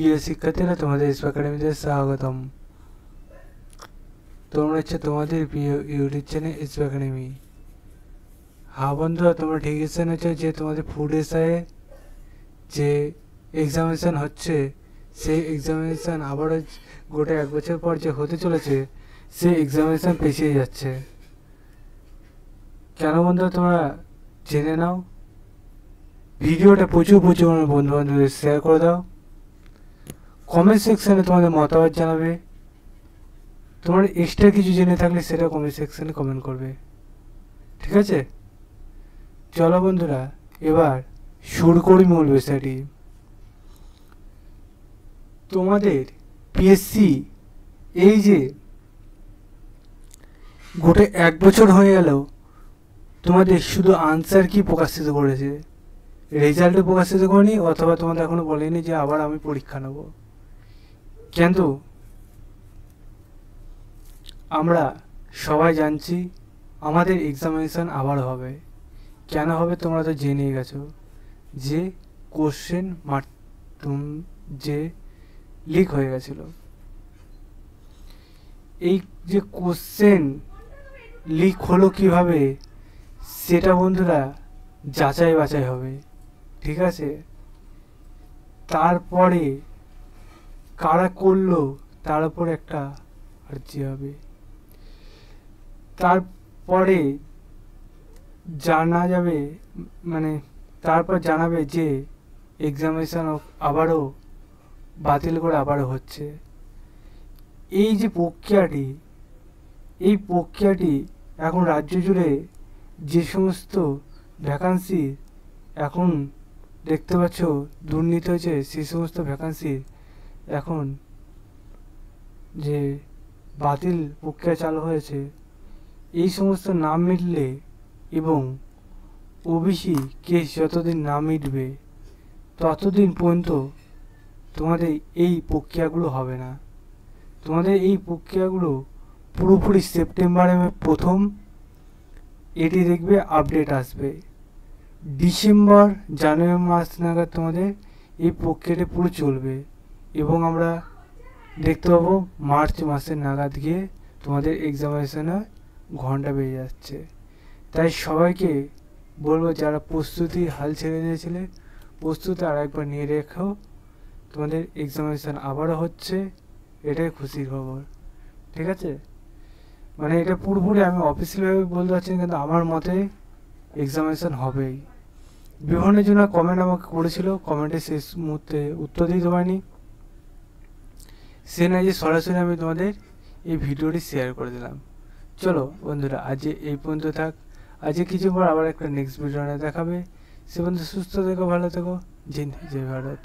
প্রিয় শিক্ষার্থীরা, তোমাদের স্পোক একাডেমিতে স্বাগতম। তোমরা হচ্ছে তোমাদের প্রিয় ইউটিউব চ্যানেল স্পোক একাডেমি। হ্যাঁ বন্ধুরা, তোমরা ঠিক শুনেছো যে তোমাদের ফুড এসআই যে এক্সামিনেশান হচ্ছে, সেই এক্সামিনেশান আবারও গোটা 1 বছর পর যে হতে চলেছে, সেই এক্সামিনেশান পিছিয়ে যাচ্ছে। কেন বন্ধুরা, তোমরা জেনে নাও। ভিডিওটা প্রচুর বন্ধু বান্ধবদের শেয়ার করে দাও। কমেন্ট সেকশানে তোমাদের মতামত জানাবে। তোমার এক্সট্রা কিছু জেনে থাকলে সেটা কমেন্ট সেকশানে কমেন্ট করবে, ঠিক আছে? চলো বন্ধুরা, এবার শুরু করি মূল বিষয়টি। তোমাদের পিএসসি এই যে গোটা 1 বছর হয়ে গেল, তোমাদের শুধু আনসার কি প্রকাশিত করেছে, রেজাল্টও প্রকাশিত করেনি, অথবা তোমাদের এখনো বলেনি যে আবার আমি পরীক্ষা নেব। কিন্তু আমরা সবাই জানছি আমাদের এক্সামিনেশান আবার হবে। কেন হবে তোমরা তো জেনেই গেছো, যে কোশ্চেন যে লিক হয়ে গেছিল। এই যে কোশ্চেন লিক হলো কিভাবে, সেটা বন্ধুরা যাচাই বাছাই হবে, ঠিক আছে? তারপরে কারা করলো তার উপর একটা আর্জি হবে। তারপরে জানা যাবে, তারপর জানাবে যে এক্সামিনেশান আবারও বাতিল করে আবারও হচ্ছে। এই যে প্রক্রিয়াটি এখন রাজ্য জুড়ে যে সমস্ত ভ্যাকান্সি এখন দেখতে পাচ্ছ দুর্নীতি হয়েছে, সেই সমস্ত ভ্যাকান্সি এখন যে বাতিল প্রক্রিয়া চালু হয়েছে, এই সমস্ত নাম মিটলে এবং ওবিসি কেস যতদিন না মিটবে ততদিন পর্যন্ত তোমাদের এই প্রক্রিয়াগুলো হবে না। তোমাদের এই প্রক্রিয়াগুলো পুরোপুরি সেপ্টেম্বরে প্রথম এটি দেখবে আপডেট আসবে। ডিসেম্বর জানুয়ারি মাস নাগাদ তোমাদের এই প্রক্রিয়াটা পুরো চলবে, এবং আমরা দেখতে পাবো মার্চ মাসের নাগাদ গিয়ে তোমাদের এক্সামিনেশনের ঘন্টা বেজে যাচ্ছে। তাই সবাইকে বলবো, যারা প্রস্তুতি হাল ছেড়ে দিয়েছিলে, প্রস্তুতি আর একবার নিয়ে রেখো। তোমাদের এক্সামিনেশান আবারও হচ্ছে, এটাই খুশির খবর, ঠিক আছে? এটা পুরোপুরি আমি অফিসিয়ালভাবে বলতে পারছি না, কিন্তু আমার মতে এক্সামিনেশান হবেই। বিভিন্ন জনের কমেন্ট আমাকে করেছিল, কমেন্টে শেষ মুহূর্তে উত্তর দিতে পারিনি। সে না যে সরাসরি আমি তোমাদের এই ভিডিওটি শেয়ার করে দিলাম। চলো বন্ধুরা, আজ এই পর্যন্ত থাক। আজকে কিছু পর আবার একটা নেক্সট ভিডিও দেখাবে। সে পর্যন্ত সুস্থ থেকো, ভালো থেকো। জয় হিন্দ, জয় ভারত।